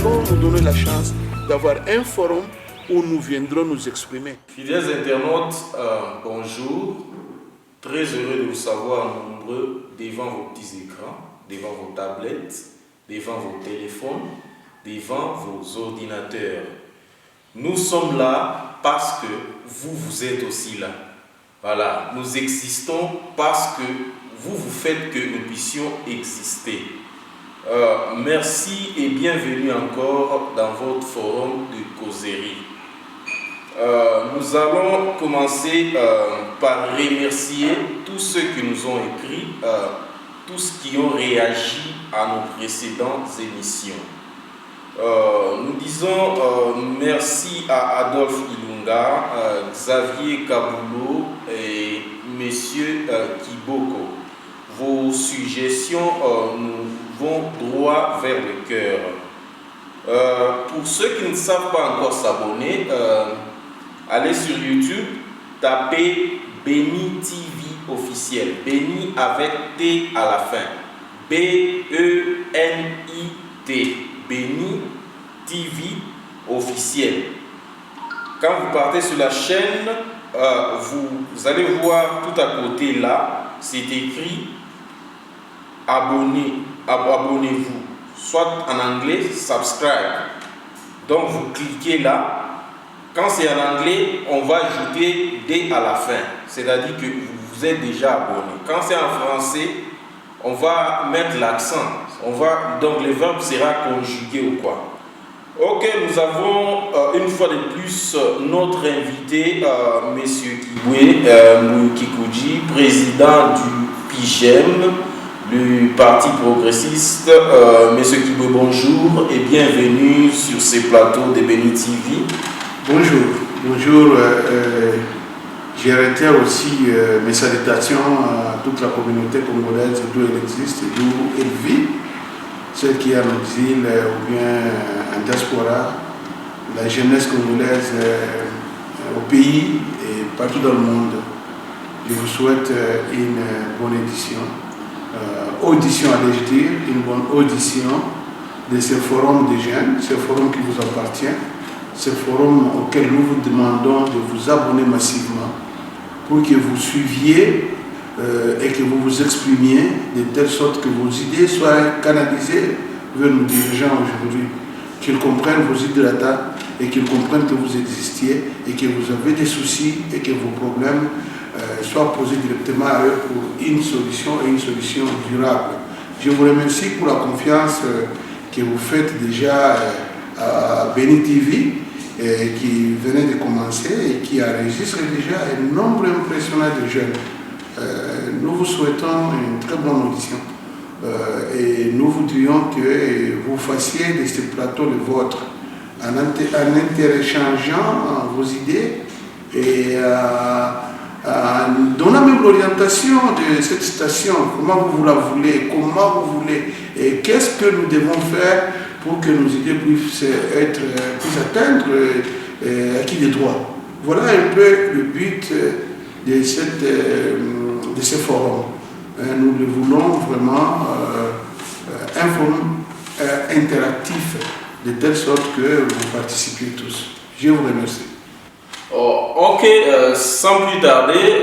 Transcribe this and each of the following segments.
allons nous donner la chance d'avoir un forum où nous viendrons nous exprimer. Fidèles internautes, bonjour. Très heureux de vous savoir nombreux devant vos petits écrans, devant vos tablettes, devant vos téléphones, devant vos ordinateurs. Nous sommes là parce que vous êtes aussi là. Voilà, nous existons parce que vous faites que nous puissions exister. Merci et bienvenue encore dans votre forum de causerie. Nous allons commencer par remercier tous ceux qui nous ont écrit, tous qui ont réagi à nos précédentes émissions. Nous disons merci à Adolphe Ilunga, Xavier Kaboulou et Monsieur Kiboko. Vos suggestions nous vont droit vers le cœur. Pour ceux qui ne savent pas encore s'abonner, allez sur YouTube, tapez Béni TV officiel. Béni avec T à la fin. B-E-N-I-T. Béni TV officiel. Quand vous partez sur la chaîne, vous allez voir tout à côté là, c'est écrit abonnez-vous, soit en anglais subscribe. Donc vous cliquez là. Quand c'est en anglais, on va ajouter D à la fin, c'est-à-dire que vous êtes déjà abonné. Quand c'est en français, on va mettre l'accent. Donc le verbe sera conjugué ou quoi. Ok, nous avons une fois de plus notre invité, Monsieur Kibwe Kikuji, président du PIGEM, le Parti progressiste. Monsieur Kibwe, bonjour et bienvenue sur ce plateau de Béni TV. Bonjour. Je réitère aussi mes salutations à toute la communauté congolaise d'où elle existe et d'où elle vit, celle qui est en exil ou bien en diaspora, la jeunesse congolaise au pays et partout dans le monde. Je vous souhaite une bonne audition allais-je dire, une bonne audition de ce forum des jeunes, ce forum qui vous appartient, ce forum auquel nous vous demandons de vous abonner massivement pour que vous suiviez et que vous vous exprimiez de telle sorte que vos idées soient canalisées vers nos dirigeants aujourd'hui, qu'ils comprennent vos idées et qu'ils comprennent que vous existiez et que vous avez des soucis et que vos problèmes soient posés directement à eux pour une solution et une solution durable. Je vous remercie pour la confiance que vous faites déjà à Béni TV qui venait de commencer et qui enregistre déjà un nombre impressionnant de jeunes. Nous vous souhaitons une très bonne audition et nous voudrions que vous fassiez de ce plateau le vôtre en interchangeant vos idées et en donnant même l'orientation de cette station, comment vous la voulez, comment vous voulez et qu'est-ce que nous devons faire pour que nos idées puissent atteindre acquis des droits. Voilà un peu le but de ce forum. Nous le voulons vraiment un forum interactif, de telle sorte que vous participiez tous. Je vous remercie. Ok, sans plus tarder,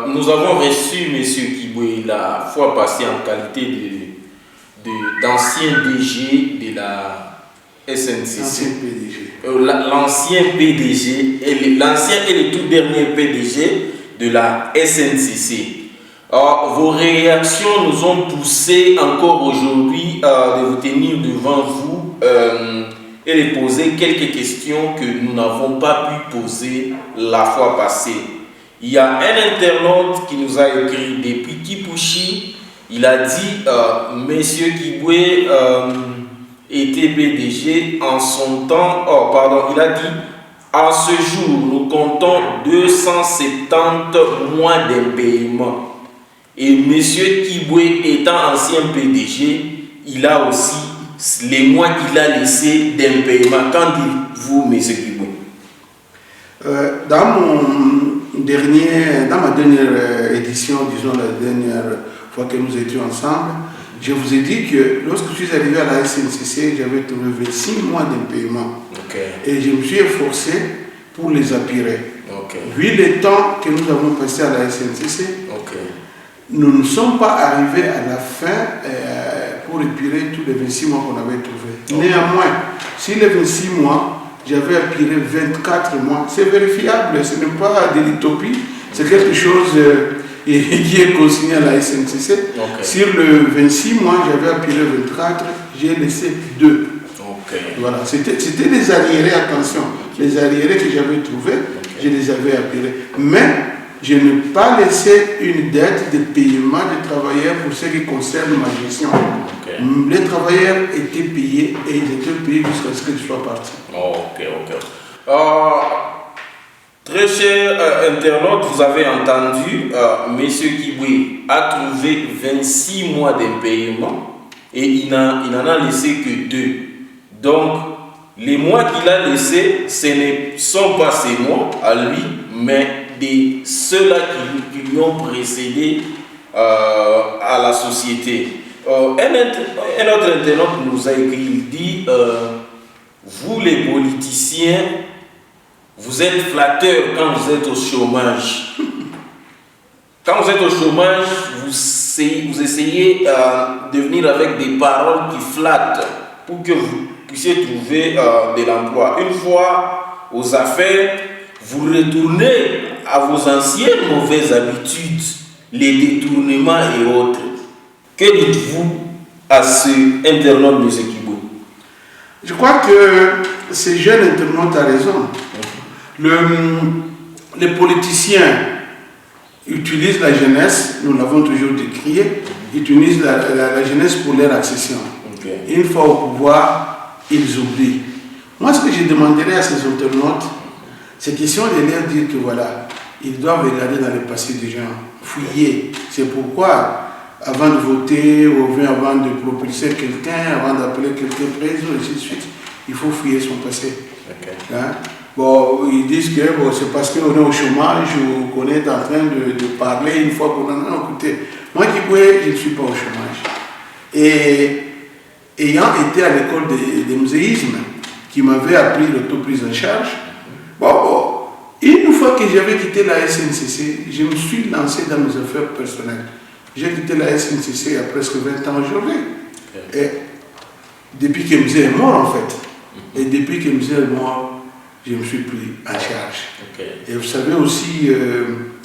nous avons reçu M. Kibwe la fois passée en qualité d'ancien DG de la SNCC. L'ancien PDG, l'ancien et le tout dernier PDG de la SNCC. Vos réactions nous ont poussé encore aujourd'hui de vous tenir devant vous et de poser quelques questions que nous n'avons pas pu poser la fois passée. Il y a un internaute qui nous a écrit depuis Kipushi. Il a dit Monsieur Kibwe était PDG en son temps. Il a dit à ce jour nous comptons 270 mois d'impayement. Et Monsieur Kibwe étant ancien PDG, il a aussi les mois qu'il a laissés d'impayement. Qu'en dites-vous, Monsieur Kibwe? Dans ma dernière édition, disons la dernière fois que nous étions ensemble, Je vous ai dit que lorsque je suis arrivé à la SNCC, j'avais trouvé 26 mois d'impayement. Et je me suis efforcé pour les apirer. Vu le temps que nous avons passé à la SNCC, nous ne sommes pas arrivés à la fin pour épirer tous les 26 mois qu'on avait trouvés. Néanmoins, si les 26 mois, j'avais apiré 24 mois, c'est vérifiable, ce n'est pas de l'utopie, c'est quelque chose qui est consigné à la SNCC. Sur le 26 mois, j'avais apiré 24, j'ai laissé 2. Voilà, c'était des arriérés, attention, les arriérés que j'avais trouvés, je les avais apirés. Mais je n'ai pas laissé une dette de paiement des travailleurs pour ce qui concerne ma gestion. Les travailleurs étaient payés et ils étaient payés jusqu'à ce que je sois parti. Très cher internaute, vous avez entendu, M. Kibwe a trouvé 26 mois d'impayement et il n'en a laissé que 2. Donc, les mois qu'il a laissés, ce ne sont pas ces mois à lui, mais de ceux-là qui lui ont précédé à la société. Un autre internaute nous a écrit, il dit vous les politiciens, vous êtes flatteurs quand vous êtes au chômage. Quand vous êtes au chômage, vous essayez de venir avec des paroles qui flattent pour que vous puissiez trouver de l'emploi. Une fois aux affaires, vous retournez à vos anciennes mauvaises habitudes, les détournements et autres. Que dites-vous à ce internaute, M. Kibwe? Je crois que ces jeunes internautes ont raison. Les politiciens utilisent la jeunesse, nous l'avons toujours décrié, utilisent la jeunesse pour leur accession. Une fois au pouvoir, ils oublient. Moi, ce que je demanderais à ces internautes, c'est question de leur dire que voilà, ils doivent regarder dans le passé des gens, fouiller. C'est pourquoi, avant de voter, ou bien avant de propulser quelqu'un, avant d'appeler quelqu'un président, et ainsi de suite, il faut fouiller son passé. Hein? Bon, ils disent que bon, c'est parce qu'on est au chômage ou qu'on est en train de parler une fois qu'on en a écouté. Moi qui pouvais, je ne suis pas au chômage. Et ayant été à l'école de muséisme, qui m'avait appris l'autoprise en charge, une fois que j'avais quitté la SNCC, je me suis lancé dans mes affaires personnelles. J'ai quitté la SNCC il y a presque 20 ans aujourd'hui. Et depuis que musée est mort en fait, et depuis que musée est mort, je me suis pris en charge. Et vous savez aussi,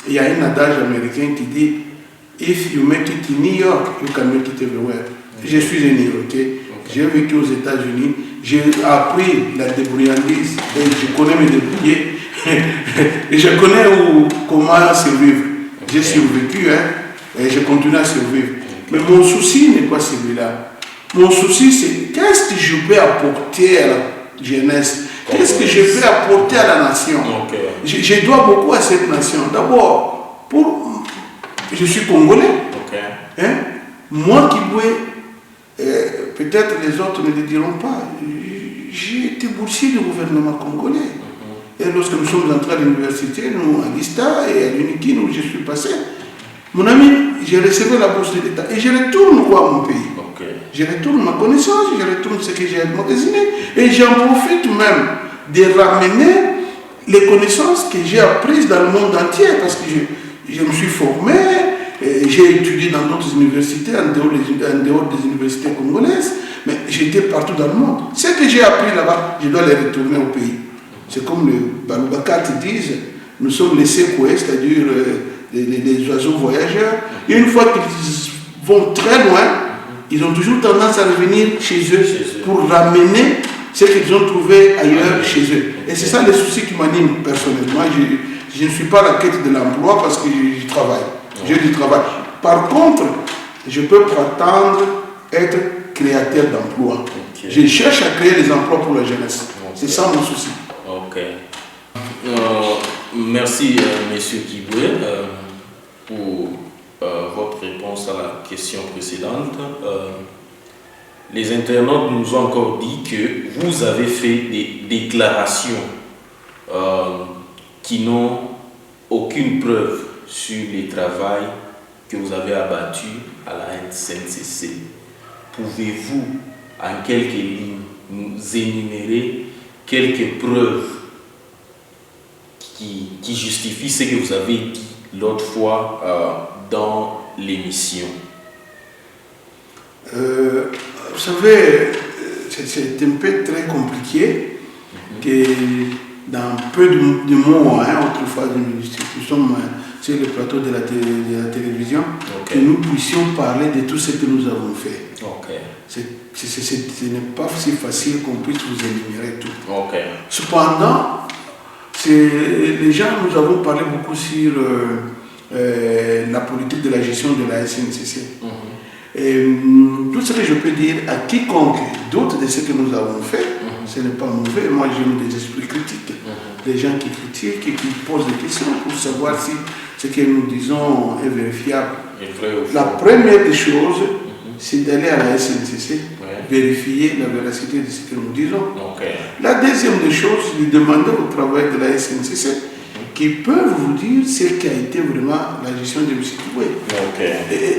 il y a un adage américain qui dit If you make it in New York, you can make it everywhere. Je suis un New-Yorkais, j'ai vécu aux États-Unis, j'ai appris la débrouillardise, et je connais me débrouiller, et je connais comment survivre. J'ai survécu, et je continue à survivre. Mais mon souci n'est pas celui-là. Mon souci, c'est qu'est-ce que je peux apporter à la jeunesse? Qu'est-ce que je peux apporter à la nation? Je dois beaucoup à cette nation. D'abord, je suis congolais. Moi qui peux, peut-être les autres ne le diront pas, j'ai été boursier du gouvernement congolais. Et lorsque nous sommes entrés à l'université, nous, à l'ISTA et à l'UNIKIN où je suis passé, mon ami, j'ai recevé la bourse de l'État et je retourne à mon pays. Je retourne ma connaissance, je retourne ce que j'ai emmagasiné et j'en profite même de ramener les connaissances que j'ai apprises dans le monde entier parce que je me suis formé, j'ai étudié dans d'autres universités, en dehors des universités congolaises, mais j'étais partout dans le monde. Ce que j'ai appris là-bas, je dois les retourner au pays. C'est comme les Baloubakats disent, nous sommes les secoués, c'est-à-dire les oiseaux voyageurs. Et une fois qu'ils vont très loin, ils ont toujours tendance à revenir chez eux pour ramener ce qu'ils ont trouvé ailleurs chez eux. Et c'est ça le souci qui m'anime personnellement. Je ne suis pas à la quête de l'emploi parce que je travaille. J'ai du travail. Par contre, je peux prétendre être créateur d'emplois. Je cherche à créer des emplois pour la jeunesse. C'est ça mon souci. Merci, Monsieur Kibwe, pour votre réponse à la question précédente. Les internautes nous ont encore dit que vous avez fait des déclarations qui n'ont aucune preuve sur les travaux que vous avez abattus à la SNCC. pouvez-vous, en quelques lignes, nous énumérer quelques preuves qui justifient ce que vous avez dit l'autre fois dans l'émission? Vous savez, c'est un peu très compliqué que dans peu de mots, autrefois, nous sommes sur le plateau de la télévision, que nous puissions parler de tout ce que nous avons fait. Ce n'est pas si facile qu'on puisse vous énumérer tout. Cependant, les gens, nous avons parlé beaucoup sur la politique de la gestion de la SNCC. Et, tout ce que je peux dire à quiconque doute de ce que nous avons fait, ce n'est pas mauvais. Moi, j'ai eu des esprits critiques. Des gens qui critiquent et qui posent des questions pour savoir si ce que nous disons est vérifiable. La première des choses, c'est d'aller à la SNCC, vérifier la véracité de ce que nous disons. La deuxième des choses, c'est de demander au travail de la SNCC qui peuvent vous dire ce qui a été vraiment la gestion de M. Kiboué.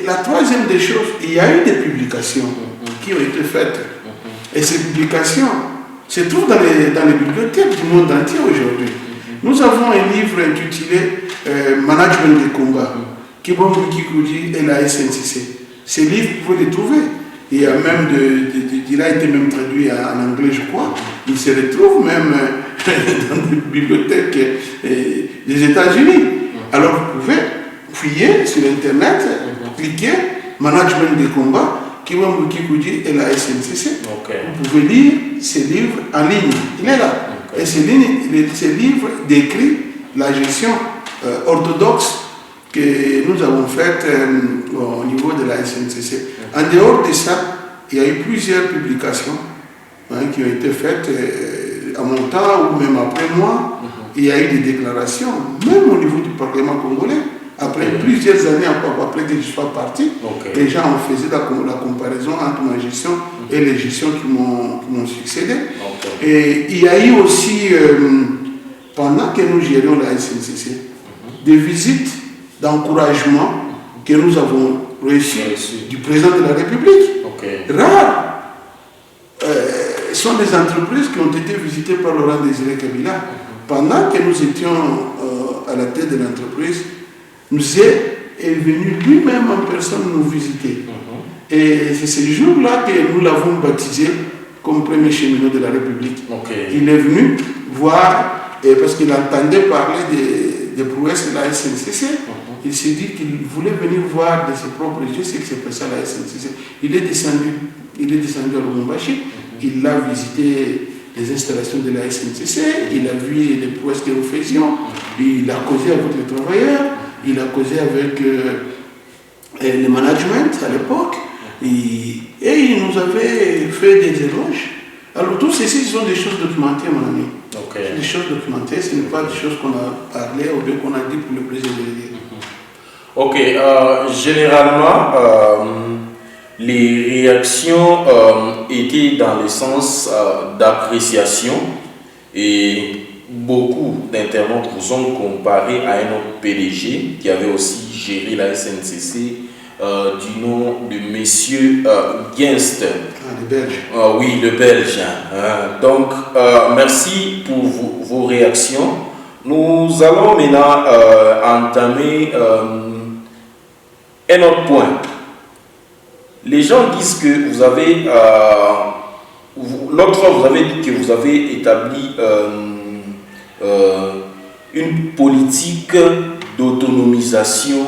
La troisième des choses, il y a eu des publications qui ont été faites. Et ces publications se trouvent dans les bibliothèques du monde entier aujourd'hui. Nous avons un livre intitulé Management des combats, Kiboué Kikoudi et la SNCC. Ces livres, vous pouvez les trouver. Il y a même il a été même traduit en anglais, je crois. Il se retrouve même dans des bibliothèques des États-Unis. Alors vous pouvez fouiller sur Internet, cliquer Management des combats, Kiboué Kikoudi et la SNCC. Vous pouvez lire ces livres en ligne. Il est là. Et ces livres décrivent la gestion orthodoxe que nous avons faite au niveau de la SNCC. En dehors de ça, il y a eu plusieurs publications qui ont été faites à mon temps ou même après moi. Il y a eu des déclarations, même au niveau du Parlement congolais. Après plusieurs années, après que je sois parti, les gens ont fait la comparaison entre ma gestion et les gestions qui m'ont succédé. Et il y a eu aussi, pendant que nous gérions la SNCC, des visites d'encouragement que nous avons reçues du président de la République. Rares sont des entreprises qui ont été visitées par Laurent Désiré Kabila. Pendant que nous étions à la tête de l'entreprise, nous est venu lui-même en personne nous visiter. Et c'est ce jour-là que nous l'avons baptisé comme premier cheminot de la République. Il est venu voir, parce qu'il entendait parler des prouesses de la SNCC. Il s'est dit qu'il voulait venir voir de ses propres yeux ce qui s'est passé à la SNCC. Il est descendu à Lubumbashi, il a visité les installations de la SNCC, il a vu les prouesses que nous faisions, il a causé avec les travailleurs, il a causé avec le management à l'époque, et il nous avait fait des éloges. Alors tout ceci sont des choses documentées, mon ami. Des choses documentées, ce n'est pas des choses qu'on a parlé ou bien qu'on a dit pour le plaisir de le dire. Généralement, les réactions étaient dans le sens d'appréciation et beaucoup d'internautes vous ont comparé à un autre PDG qui avait aussi géré la SNCC du nom de Monsieur Ginst. Le Belge. Oui, le Belge. Donc, merci pour vos réactions. Nous allons maintenant entamer un autre point. Les gens disent que vous avez, l'autre fois vous avez dit que vous avez établi une politique d'autonomisation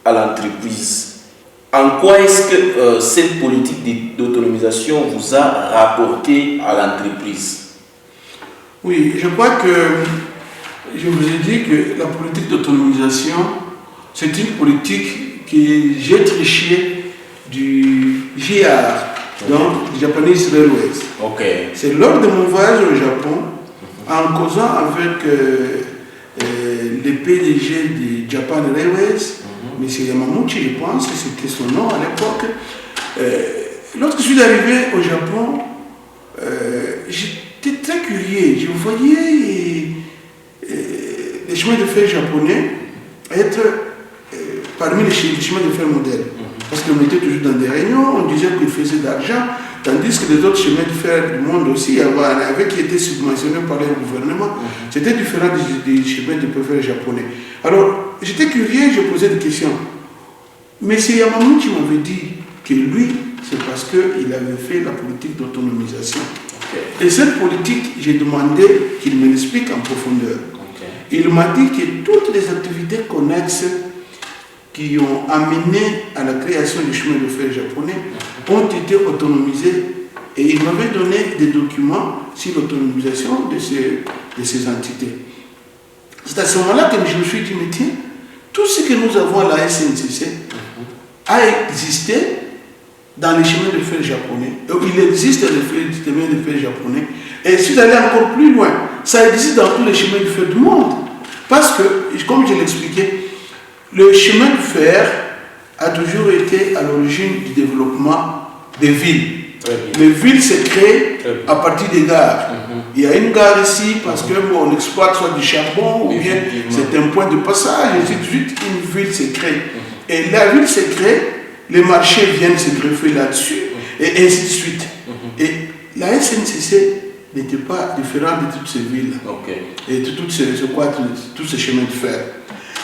à l'entreprise. En quoi est-ce que cette politique d'autonomisation vous a rapporté à l'entreprise? Oui, je crois que je vous ai dit que la politique d'autonomisation, c'est une politique qui j'ai triché du JR, donc Japanese Railways. C'est lors de mon voyage au Japon, en causant avec le PDG de Japan Railways, M. Yamamuchi, je pense, c'était son nom à l'époque. Lorsque je suis arrivé au Japon, j'étais très curieux. Je voyais les chemins de fer japonais être parmi les chemins de fer modernes. Parce qu'on était toujours dans des réunions, on disait qu'il faisait d'argent, tandis que les autres chemins de fer du monde aussi, il y en avait qui étaient subventionnés par le gouvernement. C'était différent des chemins de fer japonais. Alors, j'étais curieux, je posais des questions. Mais c'est Yamamoto qui m'avait dit que lui, c'est parce qu'il avait fait la politique d'autonomisation. Et cette politique, j'ai demandé qu'il me l'explique en profondeur. Il m'a dit que toutes les activités connexes qui ont amené à la création du chemin de fer japonais ont été autonomisées. Et il m'avait donné des documents sur l'autonomisation de ces entités. C'est à ce moment-là que je me suis dit, mais tiens, tout ce que nous avons à la SNCC a existé dans les chemins de fer japonais. Il existe les chemins de fer japonais. Et si d'aller encore plus loin, ça existe dans tous les chemins de fer du monde. Parce que, comme je l'expliquais, le chemin de fer a toujours été à l'origine du développement des villes. Les villes se créent à partir des gares. Il y a une gare ici parce qu'on exploite soit du charbon ou bien c'est un point de passage, et ainsi de suite, une ville se crée. Et la ville se crée, les marchés viennent se greffer là-dessus, et ainsi de suite. Et la SNCC n'était pas différente de toutes ces villes et de tous ces chemins de fer.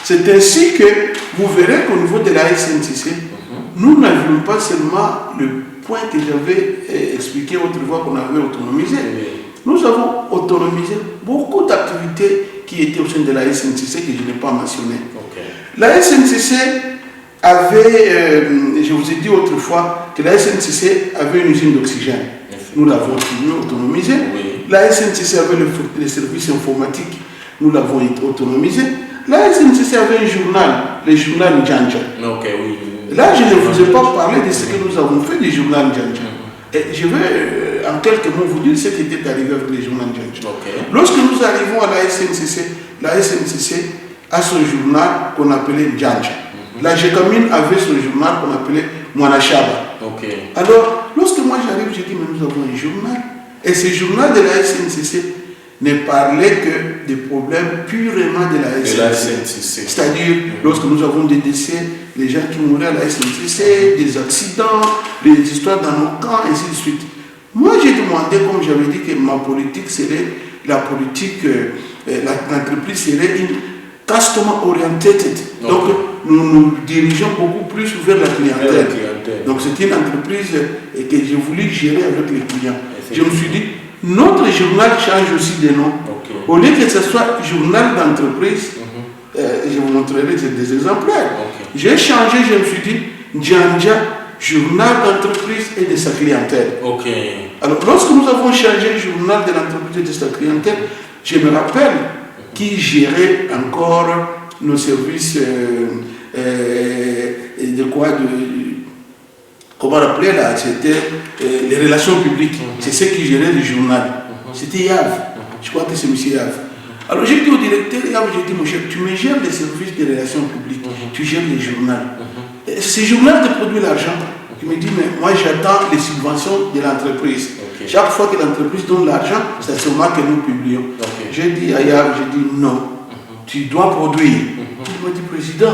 C'est ainsi que vous verrez qu'au niveau de la SNCC, nous n'avions pas seulement le point que j'avais expliqué autrefois qu'on avait autonomisé. Nous avons autonomisé beaucoup d'activités qui étaient au sein de la SNCC que je n'ai pas mentionné. La SNCC avait, je vous ai dit autrefois que la SNCC avait une usine d'oxygène. Nous l'avons autonomisée. La SNCC avait les services informatiques. Nous l'avons autonomisé. La SNCC avait un journal, le journal Njanja. Là, je ne vous ai pas parlé de ce que nous avons fait du journal Njanja. Et je vais en quelques mots vous dire ce qui était arrivé avec le journal Njanja. Lorsque nous arrivons à la SNCC a son journal qu'on appelait Njanja. La Gécamine avait son journal qu'on appelait Mwanashaba. Alors, lorsque moi j'arrive, je dis, mais nous avons un journal. Et ce journal de la SNCC ne parlait que des problèmes purement de la SNCC. C'est-à-dire, lorsque nous avons des décès, les gens qui mouraient à la SNCC, des accidents, des histoires dans nos camps, ainsi de suite. Moi, j'ai demandé, comme j'avais dit, que ma politique serait la politique, l'entreprise serait une customer oriented. Donc, nous nous dirigeons beaucoup plus vers la clientèle. Donc, c'est une entreprise que j'ai voulu gérer avec les clients. Je me suis dit, notre journal change aussi de nom. Au lieu que ce soit journal d'entreprise, je vous montrerai des exemplaires. J'ai changé, je me suis dit, Njanja, journal d'entreprise et de sa clientèle. Alors, lorsque nous avons changé journal de l'entreprise et de sa clientèle, je me rappelle qui gérait encore nos services comment appeler là, c'était les relations publiques. C'est ce qui gérait le journal. C'était Yav. Je crois que c'est M. Yav. Alors j'ai dit au directeur Yav, j'ai dit, mon chef, tu me gères les services de relations publiques, tu gères les journaux. Ce journal te produit l'argent. Il me dit, mais moi j'attends les subventions de l'entreprise. Chaque fois que l'entreprise donne l'argent, c'est seulement que nous publions. J'ai dit à Yav, j'ai dit non, tu dois produire. Il m'a dit, président,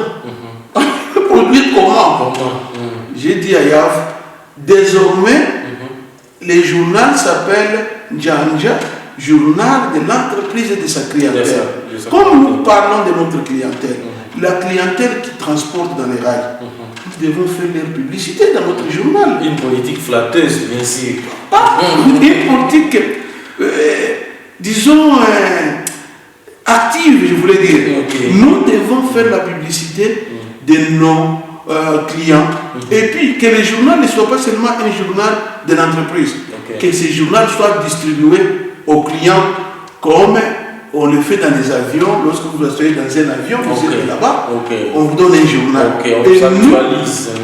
produire comment? J'ai dit à Yav, désormais, le journal s'appelle Njanja, journal de l'entreprise et de sa clientèle. Comme nous parlons de notre clientèle, la clientèle qui transporte dans les rails, nous devons faire leur publicité dans notre journal. Une politique flatteuse, bien sûr. Une politique, disons, active, je voulais dire. Nous devons faire la publicité de nos clients. Et puis, que le journal ne soit pas seulement un journal de l'entreprise. Que ce journal soit distribué aux clients comme on le fait dans les avions. Lorsque vous asseyez dans un avion, vous êtes là-bas, on vous donne un journal. Et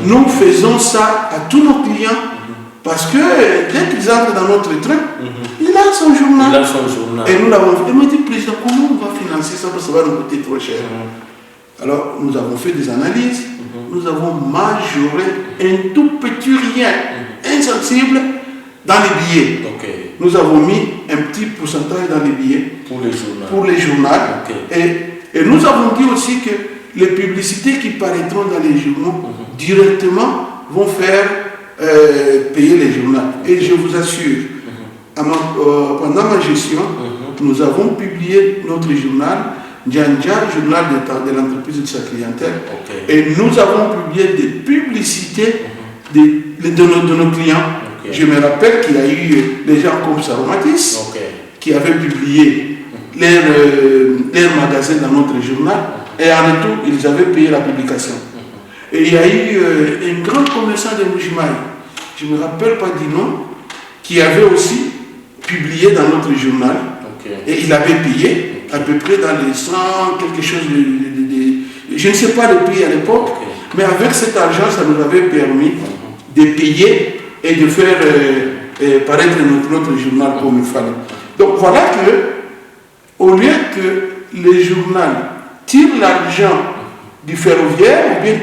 nous faisons ça à tous nos clients parce que dès qu'ils entrent dans notre train, il a son journal. Et nous l'avons fait. Il m'a dit, président, comment on va financer ça parce que ça va nous coûter trop cher. Alors, nous avons fait des analyses, nous avons majoré un tout petit rien, insensible, dans les billets. Nous avons mis un petit pourcentage dans les billets pour les journaux. Et nous avons dit aussi que les publicités qui paraîtront dans les journaux directement vont faire payer les journaux. Et je vous assure, pendant ma gestion, nous avons publié notre journal, Ndjandja, journal de l'entreprise et de sa clientèle. Et nous avons publié des publicités de nos clients. Je me rappelle qu'il y a eu des gens comme Saromatis qui avaient publié leur magasin dans notre journal et en retour, ils avaient payé la publication. Et il y a eu un grand commerçant de Mbuji-Mayi, je ne me rappelle pas du nom, qui avait aussi publié dans notre journal et il avait payé à peu près dans les 100, quelque chose je ne sais pas le prix à l'époque, mais avec cet argent, ça nous avait permis de payer et de faire paraître notre journal comme il fallait. Donc voilà que, au lieu que le journal tire l'argent du ferroviaire, ou bien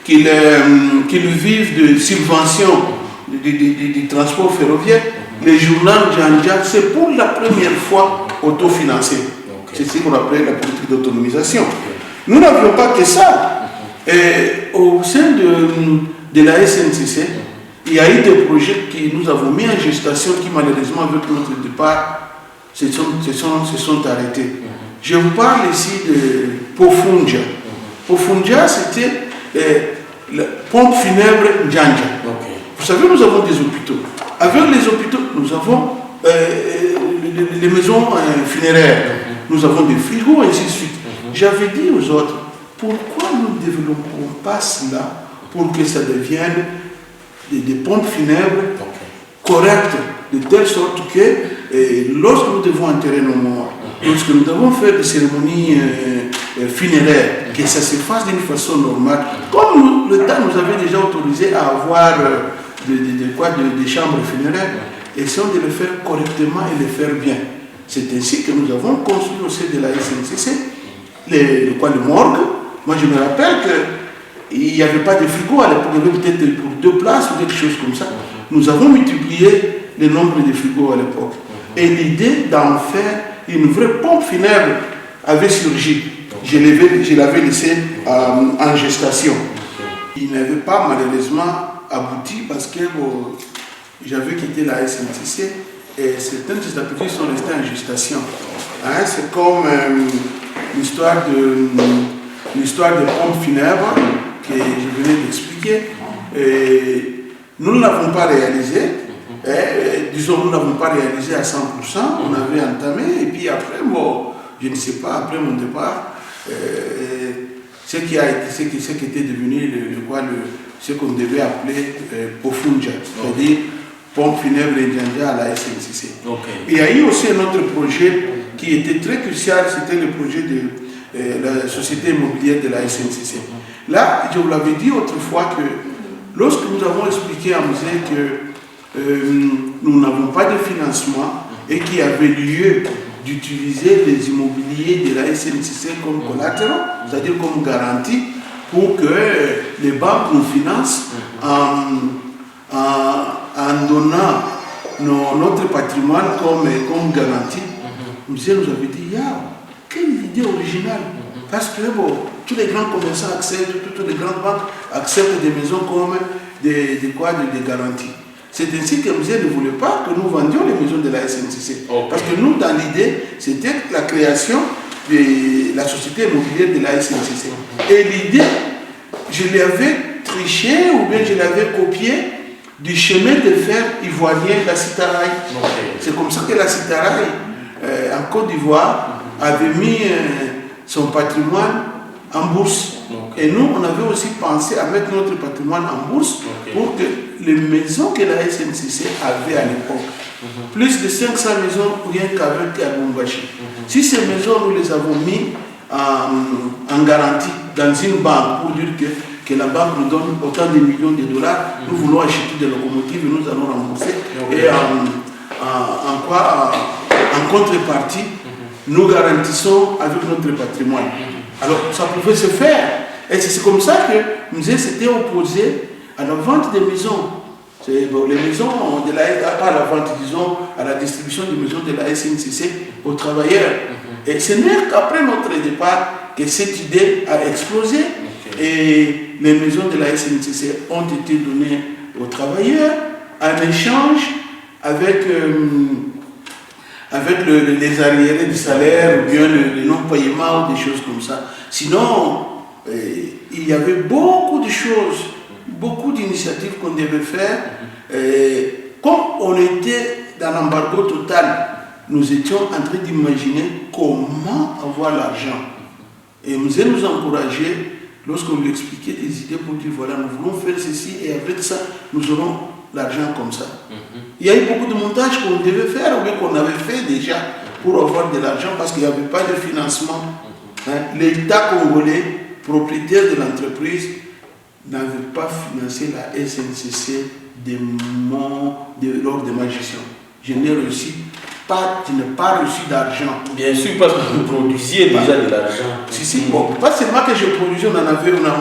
qu'il vive de subventions du transport ferroviaire, le journal Ndjandja, c'est pour la première fois autofinancé. C'est ce qu'on appelle la politique d'autonomisation. Nous n'avions pas que ça. Et au sein de la SNCC, il y a eu des projets que nous avons mis en gestation qui malheureusement avec notre départ se sont arrêtés. Je vous parle ici de Pofunja. Pofunja, c'était la pompe funèbre Ndjandja. Vous savez, nous avons des hôpitaux. Avec les hôpitaux, nous avons les maisons funéraires. Nous avons des frigos, et ainsi de suite. J'avais dit aux autres, pourquoi nous ne développons pas cela pour que ça devienne des pompes funèbres correctes, de telle sorte que lorsque nous devons enterrer nos morts, lorsque nous devons faire des cérémonies funéraires, que ça se fasse d'une façon normale, comme l'État nous avait déjà autorisé à avoir des chambres funéraires, essayons de le faire correctement et de le faire bien. C'est ainsi que nous avons construit au sein de la SNCC le morgue. Moi je me rappelle qu'il n'y avait pas de frigo à l'époque, il y avait peut-être pour 2 places ou quelque chose comme ça. Nous avons multiplié le nombre de frigos à l'époque. Et l'idée d'en faire une vraie pompe funèbre avait surgi. Je l'avais laissé en gestation. Il n'avait pas malheureusement abouti parce que j'avais quitté la SNCC et certaines des activités sont restées en gestation. C'est comme l'histoire de pompe funèbre que je venais d'expliquer. Nous ne l'avons pas réalisé. Disons, nous ne l'avons pas réalisé à 100%. On avait entamé et puis après, je ne sais pas, après mon départ, ce qui était devenu ce qu'on devait appeler Pofunja, c'est-à-dire pompe funèbre Ndjandja à la SNCC. Il y a eu aussi un autre projet qui était très crucial, c'était le projet de la société immobilière de la SNCC. Là, je vous l'avais dit autrefois que lorsque nous avons expliqué à Mzé que nous n'avons pas de financement et qu'il y avait lieu d'utiliser les immobiliers de la SNCC comme collatéral, c'est-à-dire comme garantie, pour que les banques nous financent en donnant notre patrimoine comme garantie. Monsieur nous avait dit, quelle idée originale. Parce que tous les grands commerçants acceptent, toutes les grandes banques acceptent des maisons comme des garanties. C'est ainsi que Mzé ne voulait pas que nous vendions les maisons de la SNCC. Parce que nous, dans l'idée, c'était la création de la société immobilière de la SNCC. Et l'idée, je l'avais triché ou bien je l'avais copié du chemin de fer ivoirien de la Citaraï. C'est comme ça que la Citaraï, en Côte d'Ivoire, avait mis son patrimoine en bourse. Et nous, on avait aussi pensé à mettre notre patrimoine en bourse pour que les maisons que la SNCC avait à l'époque, plus de 500 maisons rien qu'avec Lubumbashi. Si ces maisons, nous les avons mis en garantie dans une banque pour dire que la banque nous donne autant de millions de dollars, nous voulons acheter des locomotives et nous allons rembourser. Et en contrepartie, nous garantissons avec notre patrimoine. Alors, ça pouvait se faire. Et c'est comme ça que Mzé s'était opposé à la vente des maisons. Les maisons, pas à la vente, disons, à la distribution des maisons de la SNCC aux travailleurs. Et ce n'est qu'après notre départ que cette idée a explosé. Et les maisons de la SNCC ont été données aux travailleurs en échange avec les arriérés du salaire ou bien le non-paiement ou des choses comme ça. Sinon, il y avait beaucoup de choses, beaucoup d'initiatives qu'on devait faire. Comme on était dans l'embargo total, nous étions en train d'imaginer comment avoir l'argent. Et nous allons nous encourager lorsqu'on lui expliquait des idées pour dire voilà, nous voulons faire ceci et avec ça, nous aurons l'argent comme ça. Il y a eu beaucoup de montages qu'on devait faire ou qu'on avait fait déjà pour avoir de l'argent parce qu'il n'y avait pas de financement. L'État congolais, propriétaire de l'entreprise, n'avait pas financé la SNCC lors de ma gestion. Je n'ai pas reçu d'argent. Bien sûr, parce que vous produisiez déjà de l'argent. Si, bon, pas seulement que je produisais, on en avait besoin.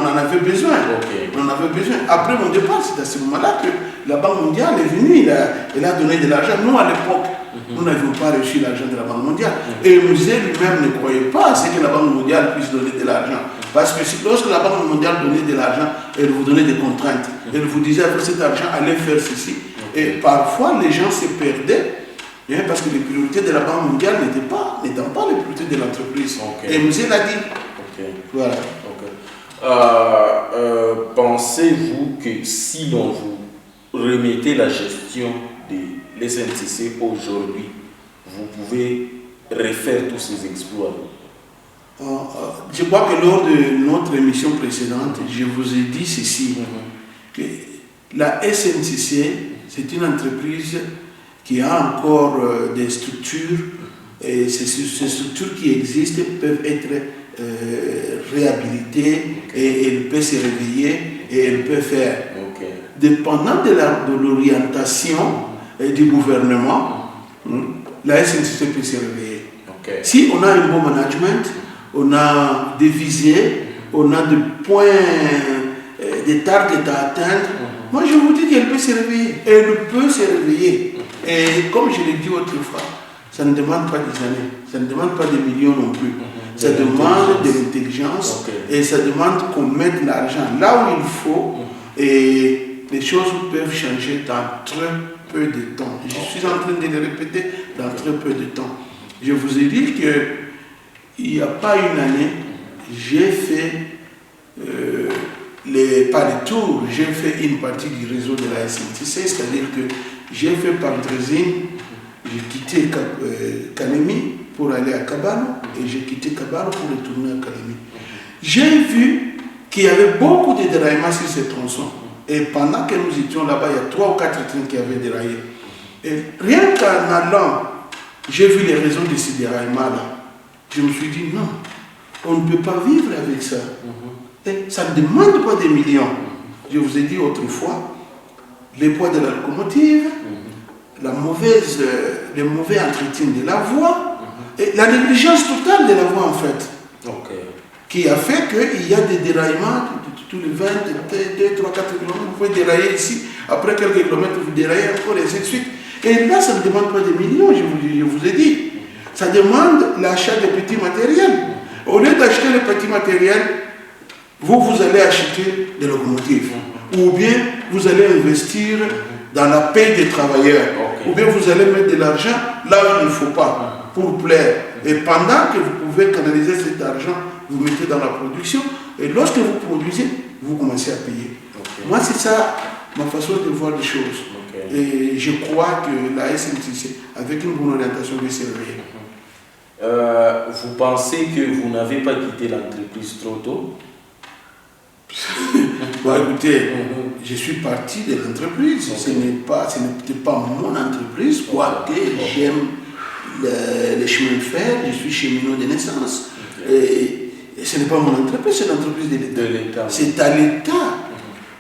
On en avait besoin. Après mon départ, c'est à ce moment-là que la Banque mondiale est venue, elle a donné de l'argent. Nous, à l'époque, nous n'avions pas reçu l'argent de la Banque mondiale. Et le musée lui-même ne croyait pas à ce que la Banque mondiale puisse donner de l'argent. Parce que lorsque la Banque mondiale donnait de l'argent, elle vous donnait des contraintes. Elle vous disait, avec cet argent, allez faire ceci. Et parfois, les gens se perdaient. Parce que les priorités de la Banque mondiale n'étaient pas les priorités de l'entreprise. Et le musée l'a dit. Voilà. Pensez-vous que si l'on vous remettez la gestion de l'SNCC aujourd'hui, vous pouvez refaire tous ces exploits? Je crois que lors de notre émission précédente, je vous ai dit ceci, que la SNCC, c'est une entreprise qui a encore des structures, et ces structures qui existent peuvent être réhabilitées, et elles peuvent se réveiller, et elles peuvent faire. Dépendant de l'orientation du gouvernement, la SNCC peut se réveiller. Si on a un bon management, on a des visées, on a des points, des targets à atteindre, moi je vous dis qu'elle peut se réveiller. Elle peut se réveiller. Et comme je l'ai dit autrefois, ça ne demande pas des années, ça ne demande pas des millions non plus. Ça demande de l'intelligence et ça demande qu'on mette l'argent là où il faut et les choses peuvent changer dans très peu de temps. Je suis en train de le répéter dans très peu de temps. Je vous ai dit qu'il n'y a pas une année, j'ai fait pas les tours, j'ai fait une partie du réseau de la SNCC, c'est-à-dire que j'ai fait par Drésine, j'ai quitté Kalemi pour aller à Kabalo et j'ai quitté Kabalo pour retourner à Kalemi. J'ai vu qu'il y avait beaucoup de déraillements sur ces tronçons. Et pendant que nous étions là-bas, il y a 3 ou 4 trains qui avaient déraillé. Et rien qu'en allant, j'ai vu les raisons de ces déraillements-là. Je me suis dit non, on ne peut pas vivre avec ça. Et ça ne demande pas des millions. Je vous ai dit autrefois, les poids de la locomotive, le mauvais entretien de la voie, et la négligence totale de la voie en fait, qui a fait qu'il y a des déraillements tous les 20, 2, 3, 4 km, vous pouvez dérailler ici, après quelques kilomètres vous déraillez encore et ainsi de suite. Et là ça ne demande pas des millions, je vous ai dit. Ça demande l'achat de petits matériels. Au lieu d'acheter les petits matériels, vous allez acheter des locomotives. Ou bien vous allez investir dans la paie des travailleurs. Ou bien vous allez mettre de l'argent là où il ne faut pas, pour plaire. Et pendant que vous pouvez canaliser cet argent, vous mettez dans la production. Et lorsque vous produisez, vous commencez à payer. Moi, c'est ça ma façon de voir les choses. Et je crois que la SNCC, avec une bonne orientation, va se réveiller. Vous pensez que vous n'avez pas quitté l'entreprise trop tôt? Écoutez, je suis parti de l'entreprise. Ce n'était pas mon entreprise, quoique j'aime les chemins de fer, je suis cheminot de naissance. Et ce n'est pas mon entreprise, c'est l'entreprise de l'État. C'est à l'État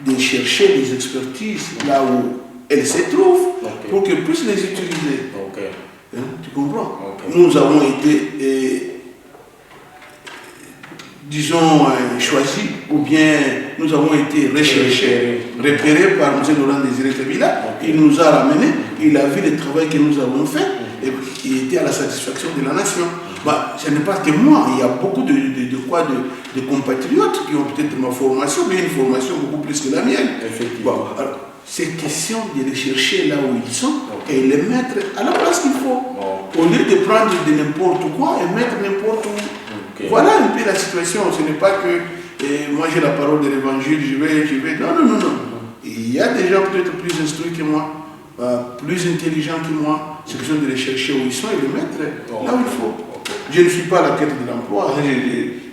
de chercher les expertises là où elles se trouvent pour qu'elles puissent les utiliser. Tu comprends? Nous avons été, disons, choisis, ou bien nous avons été recherchés, repérés par M. Laurent Désiré Kabila. Il nous a ramenés, il a vu le travail que nous avons fait, et qui était à la satisfaction de la nation. Bah, ce n'est pas que moi, il y a beaucoup de compatriotes qui ont peut-être ma formation, mais une formation beaucoup plus que la mienne. Bon, alors, c'est question de les chercher là où ils sont et les mettre à la place qu'il faut. Au lieu de prendre de n'importe quoi et mettre n'importe où. Voilà un peu la situation. Ce n'est pas que moi j'ai la parole de l'évangile, je vais. Non. Il y a des gens peut-être plus instruits que moi, plus intelligents que moi. C'est question de les chercher où ils sont et les mettre là où il faut. Je ne suis pas à la quête de l'emploi.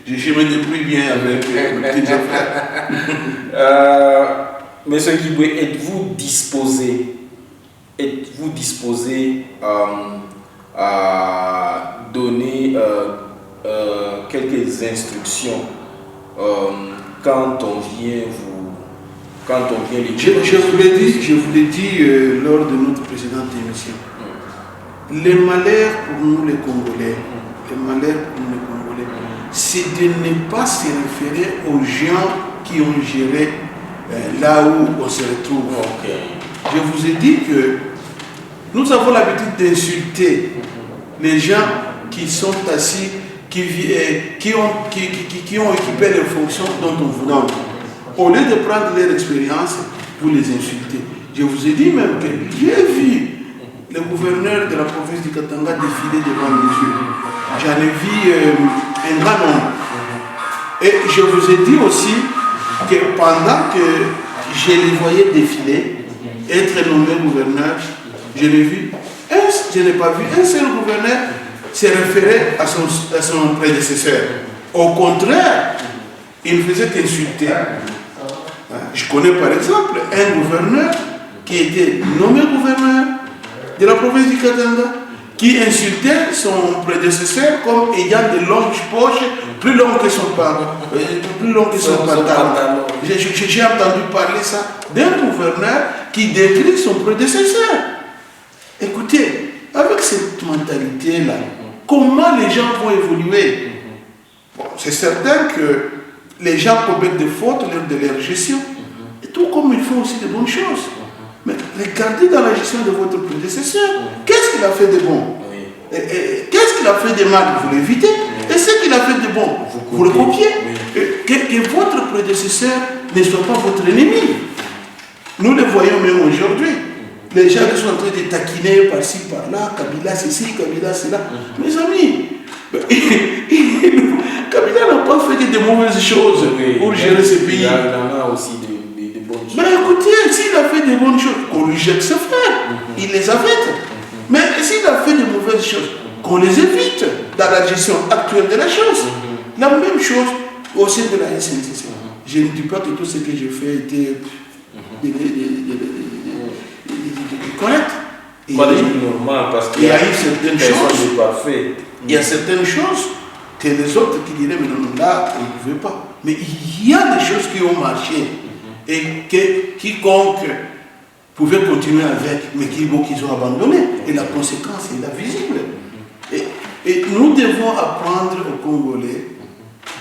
Je me débrouille bien avec mes petites affaires. Monsieur Guiboué, êtes-vous disposé à donner quelques instructions quand on vient les... Je vous l'ai dit lors de notre précédente émission. Les malheurs pour nous les Congolais, c'est de ne pas se référer aux gens qui ont géré là où on se retrouve. Je vous ai dit que nous avons l'habitude d'insulter les gens qui sont assis, qui ont occupé les fonctions dont on vous donne. Au lieu de prendre leur expérience, vous les insultez. Je vous ai dit même que j'ai vu le gouverneur de la province du Katanga défiler devant mes yeux. J'en ai vu un grand nombre. Et je vous ai dit aussi que pendant que je les voyais défiler, être nommé gouverneur, je n'ai pas vu un seul gouverneur se référer à son prédécesseur. Au contraire, il ne faisait qu'insulter. Je connais par exemple un gouverneur qui était nommé gouverneur de la province du Katanga, qui insultait son prédécesseur comme ayant de longues poches plus longues que son pantalon. J'ai entendu parler ça d'un gouverneur qui décrit son prédécesseur. Écoutez, avec cette mentalité-là, comment les gens vont évoluer? Bon, c'est certain que les gens commettent des fautes lors de leur gestion, et tout comme ils font aussi de bonnes choses. Mais regardez dans la gestion de votre prédécesseur, qu'est-ce qu'il a fait de bon? Qu'est-ce qu'il a fait de mal? Vous l'évitez. Et ce qu'il a fait de bon, vous le copiez. Que votre prédécesseur ne soit pas votre ennemi. Nous le voyons même aujourd'hui. Les gens qui sont en train de taquiner par-ci, par-là, Kabila ceci, Kabila cela. Mes amis, Kabila n'a pas fait de mauvaises choses pour gérer ce pays. Il en a aussi de bonnes choses. Mais écoutez, s'il a fait de bonnes choses, qu'on lui jette ses frères. Il les a faites. Mais s'il a fait de mauvaises choses, qu'on les évite dans la gestion actuelle de la chose. La même chose au sein de la SNCC. Je ne dis pas que tout ce que j'ai fait était correct. Normal, parce qu'il y a eu certaines choses. Parfait. Il y a certaines choses que les autres qui diraient, mais non, là, on ne pouvait pas. Mais il y a des choses qui ont marché et que quiconque pouvait continuer avec, mais qu'ils ont abandonné. Et la conséquence est là visible. Et nous devons apprendre aux Congolais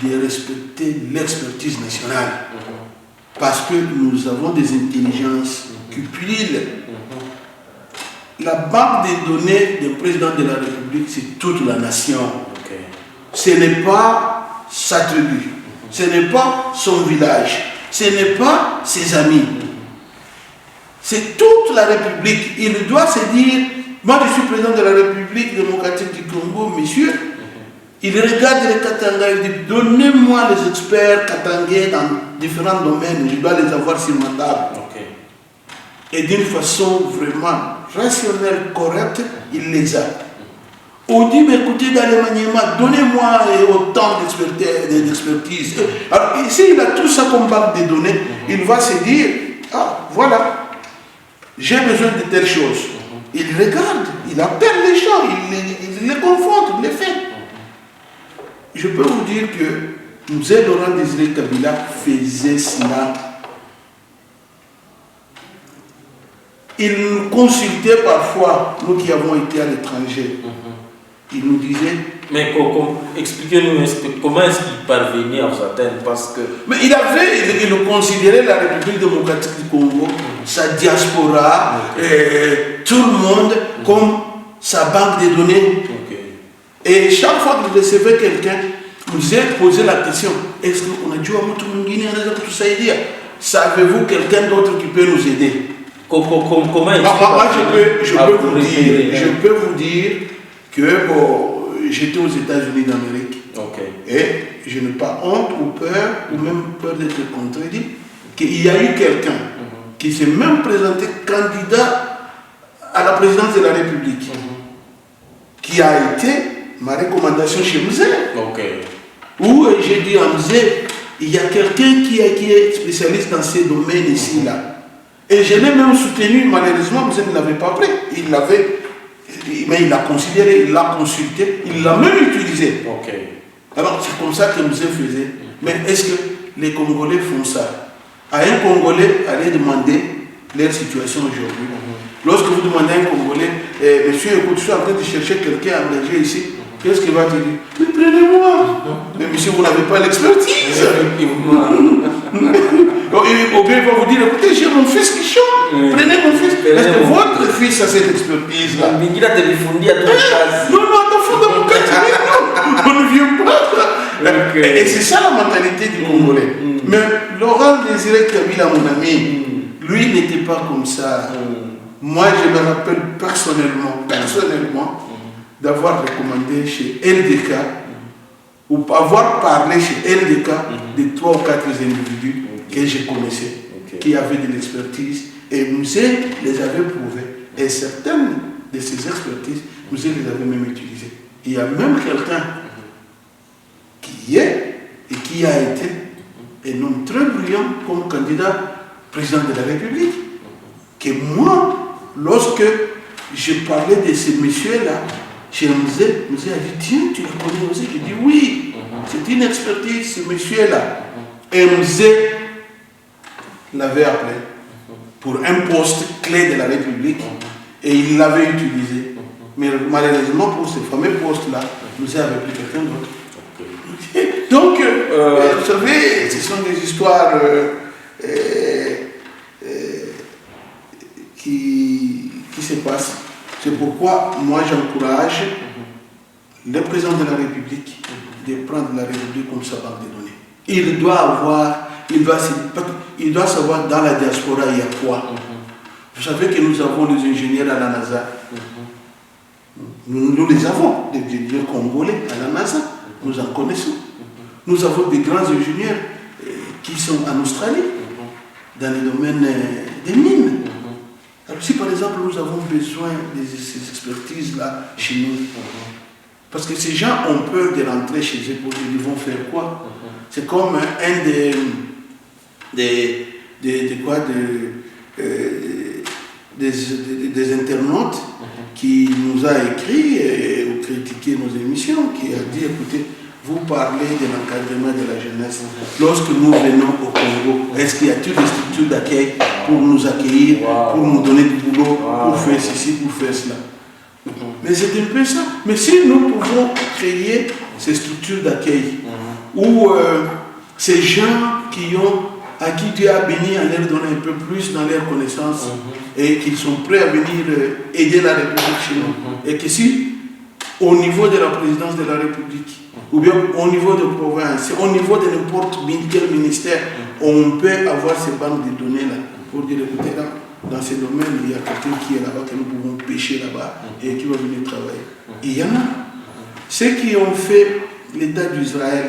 de respecter l'expertise nationale. Parce que nous avons des intelligences cupiles. La banque des données du président de la République, c'est toute la nation. Ce n'est pas sa tribu, ce n'est pas son village, ce n'est pas ses amis. C'est toute la République. Il doit se dire, moi je suis président de la République démocratique du Congo, monsieur. Il regarde les Katanga, il dit, donnez-moi les experts katangais dans différents domaines, je dois les avoir sur ma table. Et d'une façon vraiment rationnelle, correcte, il les a. On dit, mais écoutez, dans les maniements, donnez-moi autant d'expertise. Alors ici, il a tout ça comme banque de données, il va se dire, ah, voilà, j'ai besoin de telle chose. Il regarde, il appelle les gens, il les confronte, il les fait. Je peux vous dire que M. Laurent Désiré Kabila faisait cela. Il nous consultait parfois, nous qui avons été à l'étranger. Il nous disait... Mais expliquez-nous comment est-ce qu'il parvenait à vous atteindre, parce que... Mais il considérait la République démocratique du Congo, sa diaspora, tout le monde comme sa banque de données. Et chaque fois que vous recevez quelqu'un, vous êtes posé la question, est-ce qu'on a dû à tout le monde? Savez-vous quelqu'un d'autre qui peut nous aider? Comment moi, je peux vous dire que bon, j'étais aux États-Unis d'Amérique. Et je n'ai pas honte ou peur, ou même peur d'être contredit, qu'il y a eu quelqu'un qui s'est même présenté candidat à la présidence de la République, qui a été ma recommandation chez Mzé. Où j'ai dit à Mzé, il y a quelqu'un qui est spécialiste dans ces domaines ici, là. Et je l'ai même soutenu, malheureusement, Mzé ne l'avait pas pris. Mais il l'a considéré, il l'a consulté, il l'a même utilisé. Alors c'est comme ça que Mzé faisait. Mais est-ce que les Congolais font ça? À un Congolais, allez demander leur situation aujourd'hui. Lorsque vous demandez à un Congolais, monsieur, écoute, je suis en train de chercher quelqu'un à engager ici, qu'est-ce qu'il va te dire? Mais prenez-moi. Mais monsieur, vous n'avez pas l'expertise. Ou bien il va vous dire, écoutez, j'ai mon fils qui chante. Prenez mon fils. Est-ce que votre fils a cette expertise-là? Non, on ne vient pas. Et c'est ça la mentalité du Congolais. Mais Laurent Désiré Kabila, mon ami, lui n'était pas comme ça. Moi, je me rappelle personnellement, d'avoir recommandé chez LDK, ou avoir parlé chez LDK de 3 ou 4 individus que je connaissais, qui avaient de l'expertise, et Mzé les avait prouvés. Et certaines de ces expertises, Mzé les avait même utilisées. Il y a même quelqu'un qui est et qui a été un homme très brillant comme candidat président de la République. Que moi, lorsque je parlais de ces messieurs-là, chez Mzé, Mzé a dit, tiens, tu le connais aussi? J'ai dit, oui, c'est une expertise, ce monsieur-là. Et Mzé l'avait appelé pour un poste clé de la République et il l'avait utilisé. Mais malheureusement, pour ce fameux poste-là, Mzé avait pris quelqu'un d'autre. Donc, vous savez, ce sont des histoires qui se passent. C'est pourquoi moi j'encourage le président de la République de prendre la République comme sa banque de données. Il doit savoir dans la diaspora il y a quoi. Vous savez que nous avons des ingénieurs à la NASA. Nous les avons, des ingénieurs congolais à la NASA. Nous en connaissons. Nous avons des grands ingénieurs qui sont en Australie, dans le domaine des mines. Alors si par exemple nous avons besoin de ces expertises-là chez nous, parce que ces gens ont peur de rentrer chez eux pour dire ils vont faire quoi? C'est comme un des internautes qui nous a écrit ou critiqué nos émissions, qui a dit écoutez, vous parlez de l'encadrement de la jeunesse. Lorsque nous venons au Congo, est-ce qu'il y a-t-il des structures d'accueil pour nous accueillir, pour nous donner du boulot, pour faire ceci, pour faire cela? Mais c'est un peu ça. Mais si nous pouvons créer ces structures d'accueil, où ces gens à qui Dieu a béni, à leur donner un peu plus dans leurs connaissances, et qu'ils sont prêts à venir aider la République chez nous, et que si, au niveau de la présidence de la République, ou bien au niveau de province, au niveau de n'importe quel ministère, on peut avoir ces banques de données là, pour dire écoutez là, dans ces domaines, il y a quelqu'un qui est là-bas, que nous pouvons pêcher là-bas, et qui va venir travailler. Il y en a. Ceux qui ont fait l'État d'Israël,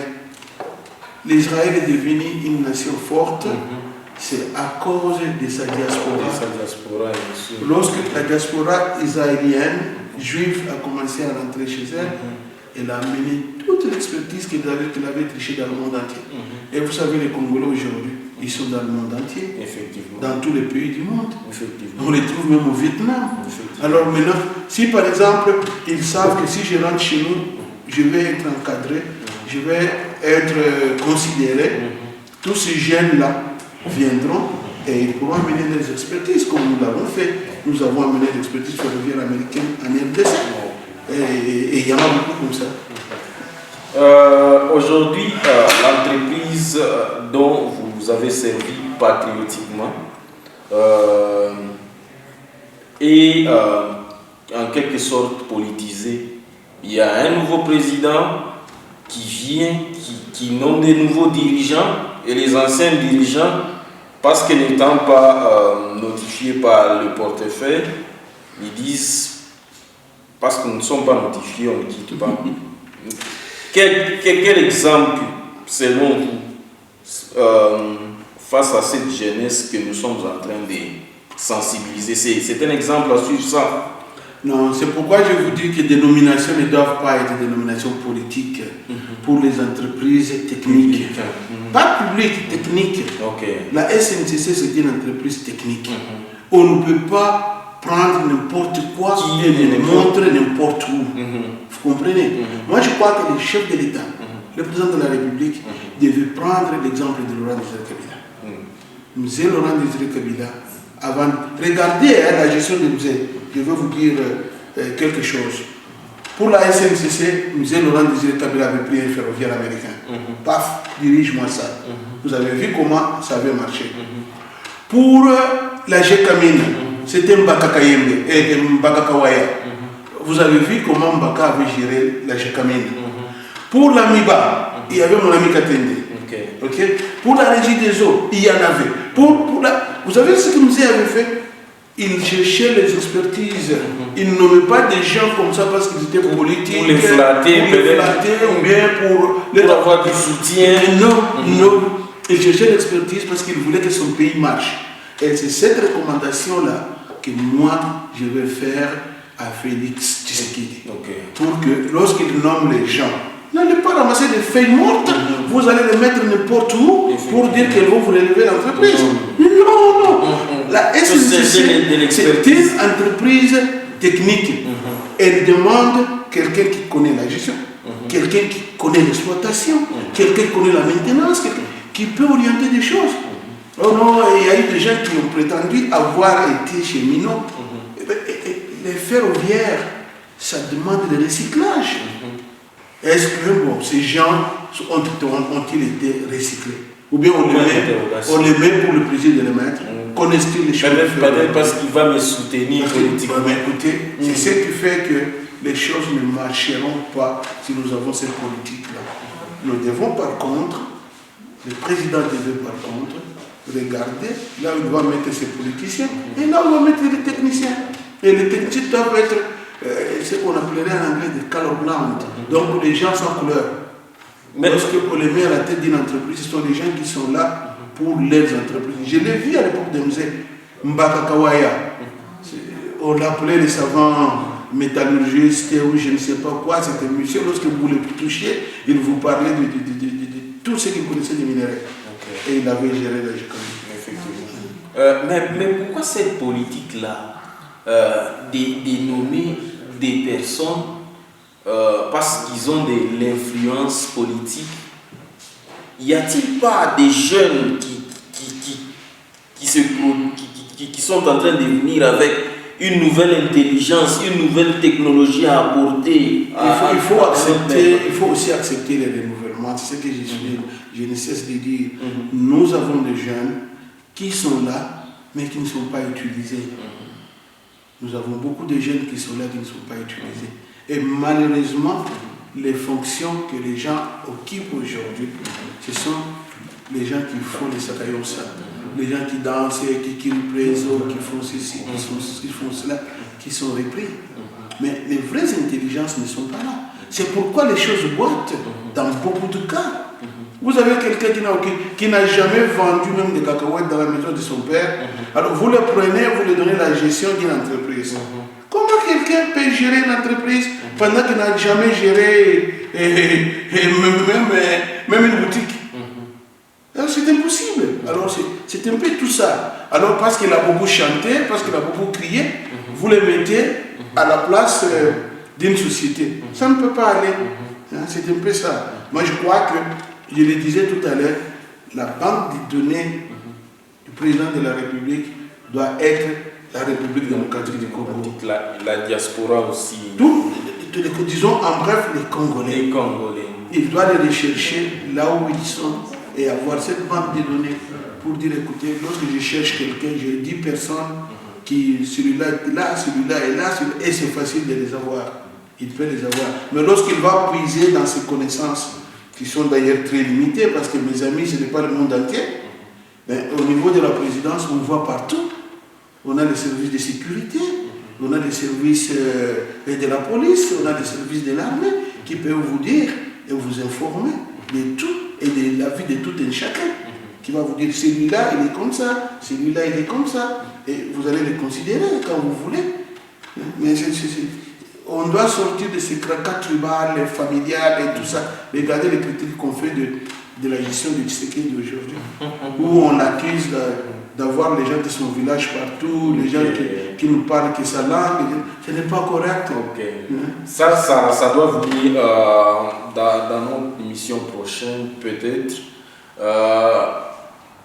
l'Israël est devenu une nation forte, c'est à cause de sa diaspora. Lorsque la diaspora israélienne, juive, a commencé à rentrer chez elle, elle a amené toute l'expertise qu'elle avait trichée dans le monde entier. Et vous savez, les Congolais aujourd'hui, ils sont dans le monde entier, dans tous les pays du monde. On les trouve même au Vietnam. Alors maintenant, si par exemple, ils savent que si je rentre chez nous, je vais être encadré, je vais être considéré, tous ces jeunes-là viendront et ils pourront amener des expertises comme nous l'avons fait. Nous avons amené l'expertise ferroviaire américaine en RDC. Et il y en a beaucoup comme ça. Aujourd'hui, l'entreprise dont vous avez servi patriotiquement et en quelque sorte politisé. Il y a un nouveau président qui vient, qui nomme des nouveaux dirigeants, et les anciens dirigeants, parce que n'étant pas notifiés par le portefeuille, ils disent, parce que nous ne sommes pas notifiés, on ne quitte pas. Quel exemple, selon vous, face à cette jeunesse que nous sommes en train de sensibiliser? C'est un exemple à suivre, ça. Non, c'est pourquoi je vous dis que les dénominations ne doivent pas être des dénominations politiques pour les entreprises techniques. Pas publiques, techniques. La SNCC, c'est une entreprise technique. On ne peut pas prendre n'importe quoi et le montrer n'importe où. Vous comprenez? Moi, je crois que le chef de l'État, le président de la République, devait prendre l'exemple de Laurent Désiré Kabila. Monsieur Laurent Désiré Kabila, avant, regardez la gestion de musée. Je vais vous dire quelque chose. Pour la SNCC, M. Laurent Désiré Kabila avait pris un ferroviaire américain. Paf, dirige-moi ça. Vous avez vu comment ça avait marché. Pour la GECAMINE, c'était Mbaka Kayembe et Mbaka Kawaya. Vous avez vu comment Mbaka avait géré la GECAMINE. Pour la MIBA, il y avait mon ami Katende. Okay. Pour la régie des eaux, il y en avait. Vous savez ce que M. avait fait? Il cherchait les expertises. Il nommait pas des gens comme ça parce qu'ils étaient politiques. Pour les flatter, ou bien pour avoir du soutien. Non. Il cherchait l'expertise parce qu'il voulait que son pays marche. Et c'est cette recommandation-là que moi, je vais faire à Félix Tshisekedi. Pour que lorsqu'il nomme les gens, n'allez pas ramasser des feuilles mortes, vous allez les mettre n'importe où pour dire qu'elles vont vous relever l'entreprise. Non. La SNCC, c'est une entreprise technique. Elle demande quelqu'un qui connaît la gestion, quelqu'un qui connaît l'exploitation, quelqu'un qui connaît la maintenance, qui peut orienter des choses. Oh non, il y a eu des gens qui ont prétendu avoir été cheminots. Les ferroviaires, ça demande le recyclage. Est-ce que ces gens ont-ils été recyclés? Ou bien on les met pour le plaisir de les mettre? Connaissent-ils les choses? Peut-être parce qu'il va me soutenir politiquement. Écoutez, c'est ce qui fait que les choses ne marcheront pas si nous avons cette politique-là. Nous devons par contre, le président devait par contre, regarder là où il va mettre ses politiciens et là où il va mettre les techniciens. Et les techniciens doivent être ce qu'on appellerait en anglais des colorblind. Donc les gens sans couleur. Lorsqu'on les met à la tête d'une entreprise, ce sont des gens qui sont là pour les entreprises. Je l'ai vu à l'époque de musée Mbaka Kawaya. On l'appelait les savants métallurgistes ou je ne sais pas quoi. C'était monsieur, lorsque vous le touchiez, il vous parlait de tout ce qu'il connaissait des minéraux. Et il avait géré la Effectivement. Mais pourquoi cette politique-là de nommer des personnes parce qu'ils ont de l'influence politique? Y a-t-il pas des jeunes qui sont en train de venir avec une nouvelle intelligence, une nouvelle technologie à apporter? Il faut aussi accepter les renouvellements. C'est ce que je ne cesse de dire. Nous avons des jeunes qui sont là, mais qui ne sont pas utilisés. Nous avons beaucoup de jeunes qui sont là, qui ne sont pas utilisés. Et malheureusement, les fonctions que les gens occupent aujourd'hui, ce sont les gens qui font les sakayon ça, les gens qui dansent, qui crient préso, qui font ceci, qui font cela, qui sont repris. Mais les vraies intelligences ne sont pas là. C'est pourquoi les choses boitent dans beaucoup de cas. Vous avez quelqu'un qui n'a jamais vendu même des cacahuètes dans la maison de son père. Alors vous le prenez, vous lui donnez la gestion d'une entreprise. Comment quelqu'un peut gérer une entreprise pendant qu'il n'a jamais géré même une boutique? Alors c'est impossible. Alors c'est un peu tout ça. Alors parce qu'il a beaucoup chanté, parce qu'il a beaucoup crié, vous le mettez à la place d'une société. Ça ne peut pas aller. C'est un peu ça. Moi je crois que, je le disais tout à l'heure, la banque de données du président de la République doit être la République démocratique du Congo. La diaspora aussi. Disons en bref les Congolais. Il doit les rechercher là où ils sont et avoir cette banque de données pour dire écoutez, lorsque je cherche quelqu'un, j'ai 10 personnes celui-là est là, celui-là est là, et c'est facile de les avoir. Il peut les avoir. Mais lorsqu'il va puiser dans ses connaissances, qui sont d'ailleurs très limitées, parce que mes amis, ce n'est pas le monde entier, mais au niveau de la présidence, on voit partout. On a les services de sécurité, on a les services de la police, on a les services de l'armée qui peuvent vous dire et vous informer de tout et de la vie de tout un chacun. Qui va vous dire celui-là il est comme ça, celui-là il est comme ça, et vous allez les considérer quand vous voulez. Mais on doit sortir de ces cracats tribales, familiales et tout ça. Regardez les critiques qu'on fait de la gestion de Tshisekedi d'aujourd'hui, où on l'accuse d'avoir les gens de son village partout, les gens qui ne parlent que sa langue. Ce n'est pas correct. Ça doit venir dans notre émission prochaine, peut-être.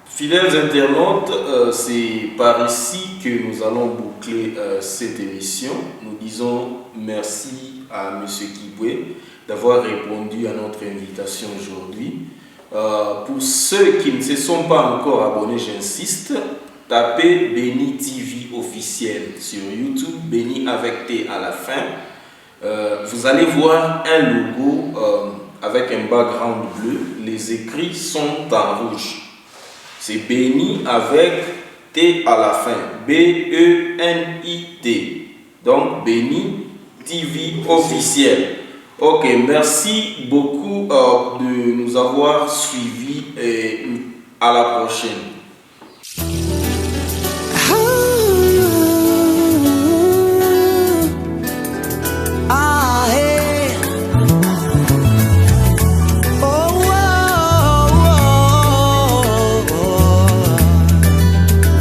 Fidèles internautes, c'est par ici que nous allons boucler cette émission. Nous disons merci à M. Kibwe d'avoir répondu à notre invitation aujourd'hui. Pour ceux qui ne se sont pas encore abonnés, j'insiste, tapez Béni TV officiel sur YouTube, Béni avec T à la fin. Vous allez voir un logo avec un background bleu. Les écrits sont en rouge. C'est Béni avec T à la fin. B-E-N-I-T. Donc Béni TV officiel. Ok, merci beaucoup de nous avoir suivis et à la prochaine.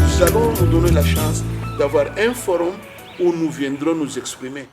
Nous allons nous donner la chance d'avoir un forum où nous viendrons nous exprimer.